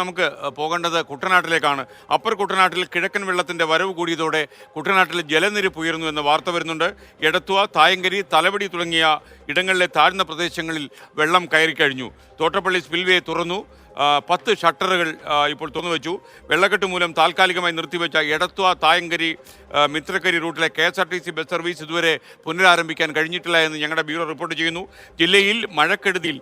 നമുക്ക് പോകേണ്ടത് കുട്ടനാട്ടിലേക്കാണ്. അപ്പർ കുട്ടനാട്ടിൽ കിഴക്കൻ വെള്ളത്തിന്റെ വരവ് കൂടിയതോടെ കുട്ടനാട്ടിൽ ജലനിരപ്പ് ഉയർന്നു എന്ന വാർത്ത വരുന്നുണ്ട്. എടത്വ, തായങ്കരി, തലവടി തുടങ്ങിയ ഇടങ്ങളിലെ താഴ്ന്ന പ്രദേശങ്ങളിൽ വെള്ളം കയറിക്കഴിഞ്ഞു. തോട്ടപ്പള്ളി സ്പിൽവേ തുറന്നു. 10 ഷട്ടറുകൾ ഇപ്പോൾ തുറന്നു വെച്ചു. വെള്ളക്കെട്ട് മൂലം താൽക്കാലികമായി നിർത്തിവെച്ച എടത്വ, തായങ്കരി, മിത്രക്കരി റൂട്ടിലെ KSRTC ബസ് സർവീസ് ഇതുവരെ പുനരാരംഭിക്കാൻ കഴിഞ്ഞിട്ടില്ല എന്ന് ഞങ്ങളുടെ ബ്യൂറോ റിപ്പോർട്ട് ചെയ്യുന്നു. ജില്ലയിൽ മഴക്കെടുതിയിൽ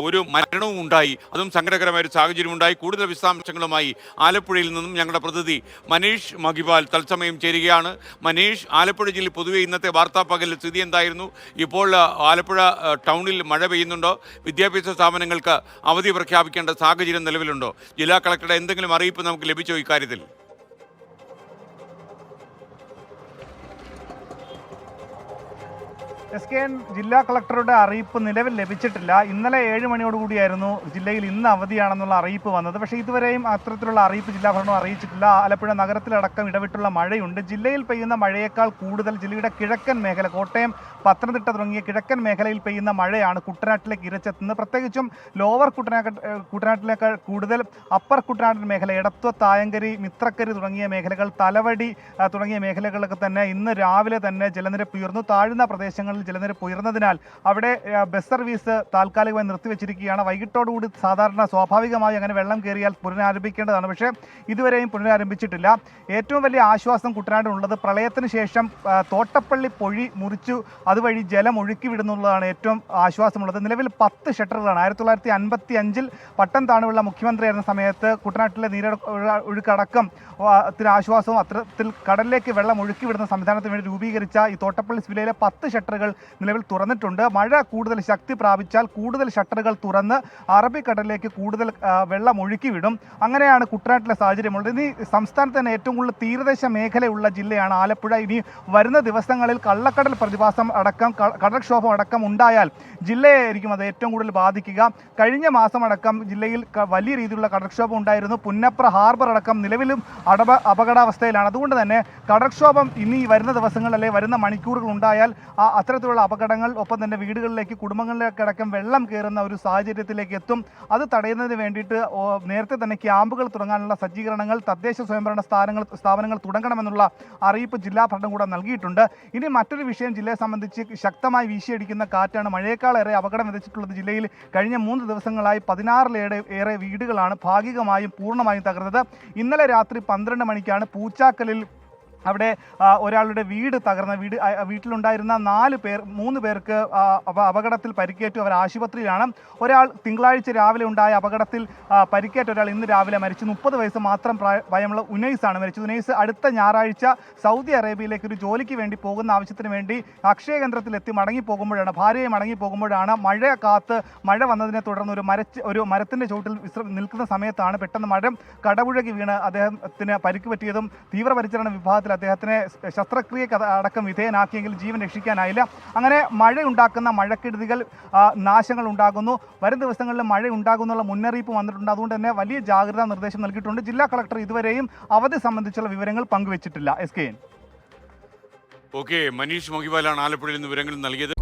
ഒരു മരണവും ഉണ്ടായി. അതും സങ്കടകരമായ ഒരു സാഹചര്യം ഉണ്ടായി. കൂടുതൽ വിശദാംശങ്ങളുമായി ആലപ്പുഴയിൽ നിന്നും ഞങ്ങളുടെ പ്രതിനിധി മനീഷ് മഹിപാൽ തത്സമയം ചേരുകയാണ്. മനീഷ്, ആലപ്പുഴ ജില്ലയിൽ പൊതുവെ ഇന്നത്തെ വാർത്താ പകലിൽ സ്ഥിതി എന്തായിരുന്നു? ഇപ്പോൾ ആലപ്പുഴ ടൗണിൽ മഴ പെയ്യുന്നുണ്ടോ? വിദ്യാഭ്യാസ സ്ഥാപനങ്ങൾക്ക് അവധി പ്രഖ്യാപിക്കേണ്ട സാഹചര്യം നിലവിലുണ്ടോ? ജില്ലാ കളക്ടറുടെ എന്തെങ്കിലും അറിയിപ്പ് നമുക്ക് ലഭിച്ചോ ഇക്കാര്യത്തിൽ? SKN ജില്ലാ കളക്ടറുടെ അറിയിപ്പ് നിലവിൽ ലഭിച്ചിട്ടില്ല. ഇന്നലെ 7 മണിയോടുകൂടിയായിരുന്നു ജില്ലയിൽ ഇന്ന് അവധിയാണെന്നുള്ള അറിയിപ്പ് വന്നത്. പക്ഷേ ഇതുവരെയും അത്തരത്തിലുള്ള അറിയിപ്പ് ജില്ലാ ഭരണം അറിയിച്ചിട്ടില്ല. ആലപ്പുഴ നഗരത്തിലടക്കം ഇടവിട്ടുള്ള മഴയുണ്ട്. ജില്ലയിൽ പെയ്യുന്ന മഴയേക്കാൾ കൂടുതൽ ജില്ലയുടെ കിഴക്കൻ മേഖല, കോട്ടയം, പത്തനംതിട്ട തുടങ്ങിയ കിഴക്കൻ മേഖലയിൽ പെയ്യുന്ന മഴയാണ് കുട്ടനാട്ടിലേക്ക് ഇരച്ചെത്തുന്നത്. പ്രത്യേകിച്ചും ലോവർ കുട്ടനാട്ടിലേക്കാൾ കൂടുതൽ അപ്പർ കുട്ടനാടൻ മേഖല, എടത്വ, തായങ്കരി, മിത്രക്കരി തുടങ്ങിയ മേഖലകൾ, തലവടി തുടങ്ങിയ മേഖലകളൊക്കെ തന്നെ ഇന്ന് രാവിലെ തന്നെ ജലനിരപ്പ് ഉയർന്നു. താഴ്ന്ന പ്രദേശങ്ങളിൽ ജലനിരപ്പ് ഉയർന്നതിനാൽ അവിടെ ബസ് സർവീസ് താൽക്കാലികമായി നിർത്തിവെച്ചിരിക്കുകയാണ്. വൈകിട്ടോടുകൂടി സാധാരണ സ്വാഭാവികമായി അങ്ങനെ വെള്ളം കയറിയാൽ പുനരാരംഭിക്കേണ്ടതാണ്. പക്ഷേ ഇതുവരെയും പുനരാരംഭിച്ചിട്ടില്ല. ഏറ്റവും വലിയ ആശ്വാസം കുട്ടനാടിനുള്ളത് പ്രളയത്തിന് ശേഷം തോട്ടപ്പള്ളി പൊഴി മുറിച്ചു അതുവഴി ജലം ഒഴുക്കി വിടുന്നുള്ളതാണ് ഏറ്റവും ആശ്വാസമുള്ളത്. നിലവിൽ 10 ഷട്ടറുകളാണ്. 1955-ൽ പട്ടം താണുള്ള മുഖ്യമന്ത്രിയായിരുന്ന സമയത്ത് കുട്ടനാട്ടിലെ ഒഴുക്കടക്കം ആശ്വാസവും അത്തരത്തിൽ കടലിലേക്ക് വെള്ളം ഒഴുക്കി വിടുന്ന സംവിധാനത്തിന് വേണ്ടി രൂപീകരിച്ച ഈ തോട്ടപ്പള്ളി ജില്ലയിലെ 10 ഷട്ടറുകൾ നിലവിൽ തുറന്നിട്ടുണ്ട്. മഴ കൂടുതൽ ശക്തി പ്രാപിച്ചാൽ കൂടുതൽ ഷട്ടറുകൾ തുറന്ന് അറബിക്കടലിലേക്ക് കൂടുതൽ വെള്ളം ഒഴുക്കി വിടും. അങ്ങനെയാണ് കുട്ടനാട്ടിലെ സാഹചര്യമുള്ളത്. ഇനി സംസ്ഥാനത്ത് തന്നെ ഏറ്റവും കൂടുതൽ തീരദേശ മേഖലയുള്ള ജില്ലയാണ് ആലപ്പുഴ. ഇനി വരുന്ന ദിവസങ്ങളിൽ കള്ളക്കടൽ പ്രതിഭാസം അടക്കം, കടൽക്ഷോഭം അടക്കം ഉണ്ടായാൽ ജില്ലയായിരിക്കും അത് ഏറ്റവും കൂടുതൽ ബാധിക്കുക. കഴിഞ്ഞ മാസം അടക്കം ജില്ലയിൽ വലിയ രീതിയിലുള്ള കടൽക്ഷോഭം ഉണ്ടായിരുന്നു. പുന്നപ്ര ഹാർബർ അടക്കം നിലവിലും അപകടാവസ്ഥയിലാണ്. അതുകൊണ്ട് തന്നെ കടൽക്ഷോഭം ഇനി വരുന്ന ദിവസങ്ങളിൽ അല്ലെങ്കിൽ വരുന്ന മണിക്കൂറുകൾ ഉണ്ടായാൽ അത്തരത്തിലുള്ള അപകടങ്ങൾ, ഒപ്പം തന്നെ വീടുകളിലേക്ക്, കുടുംബങ്ങളിലേക്കടക്കം വെള്ളം കയറുന്ന ഒരു സാഹചര്യത്തിലേക്ക് എത്തും. അത് തടയുന്നതിന് വേണ്ടിയിട്ട് നേരത്തെ തന്നെ ക്യാമ്പുകൾ തുടങ്ങാനുള്ള സജ്ജീകരണങ്ങൾ തദ്ദേശ സ്വയംഭരണ സ്ഥാപനങ്ങൾ തുടങ്ങണമെന്നുള്ള അറിയിപ്പ് ജില്ലാ ഭരണകൂടം നൽകിയിട്ടുണ്ട്. ഇനി മറ്റൊരു വിഷയം ജില്ലയെ സംബന്ധിച്ച് ശക്തമായി വീശിയടിക്കുന്ന കാറ്റാണ്. മഴയേക്കാളേറെ അപകടം വിതച്ചിട്ടുള്ളത് ജില്ലയിൽ കഴിഞ്ഞ 3 ദിവസങ്ങളായി 16-ലേറെ വീടുകളാണ് ഭാഗികമായും പൂർണ്ണമായും തകർന്നത്. ഇന്നലെ രാത്രി 12 മണിക്കാണ് പൂച്ചാക്കലിൽ അവിടെ ഒരാളുടെ വീട് തകർന്ന വീട്ടിലുണ്ടായിരുന്ന 3 പേർക്ക് അപകടത്തിൽ പരിക്കേറ്റു. അവർ ആശുപത്രിയിലാണ്. ഒരാൾ തിങ്കളാഴ്ച രാവിലെ ഉണ്ടായ അപകടത്തിൽ പരിക്കേറ്റ ഒരാൾ ഇന്ന് രാവിലെ മരിച്ചു. 30 വയസ്സ് മാത്രം പ്രായമുള്ള ഉനൈസാണ് മരിച്ചത്. ഉനൈസ് അടുത്ത ഞായറാഴ്ച സൗദി അറേബ്യയിലേക്ക് ഒരു ജോലിക്ക് വേണ്ടി പോകുന്ന ആവശ്യത്തിന് വേണ്ടി അക്ഷയ കേന്ദ്രത്തിലെത്തി ഭാര്യയെ മടങ്ങി പോകുമ്പോഴാണ് മഴ വന്നതിനെ തുടർന്ന് ഒരു മരത്തിൻ്റെ ചുവട്ടിൽ നിൽക്കുന്ന സമയത്താണ് പെട്ടെന്ന് മരം കടപുഴകി വീണ് അദ്ദേഹത്തിന് പരിക്ക് പറ്റിയതും തീവ്രപരിചരണ വിഭാഗത്തിൽ അദ്ദേഹത്തിനെ ശസ്ത്രക്രിയക്ക് അടക്കം വിധേയനാക്കിയെങ്കിൽ ജീവൻ രക്ഷിക്കാനായില്ല. അങ്ങനെ മഴയുണ്ടാക്കുന്ന മഴക്കെടുതികൾ, നാശങ്ങൾ ഉണ്ടാകുന്നു. വരും ദിവസങ്ങളിൽ മഴ ഉണ്ടാകുന്നുള്ള മുന്നറിയിപ്പ് വന്നിട്ടുണ്ട്. അതുകൊണ്ട് തന്നെ വലിയ ജാഗ്രതാ നിർദ്ദേശം നൽകിയിട്ടുണ്ട്. ജില്ലാ കളക്ടർ ഇതുവരെയും അവധി സംബന്ധിച്ചുള്ള വിവരങ്ങൾ പങ്കുവച്ചിട്ടില്ല. SKN. ഓക്കെ, മനീഷ് മഹിപാലാണ് ആലപ്പുഴയിൽ നിന്ന് വിവരങ്ങൾ നൽകിയത്.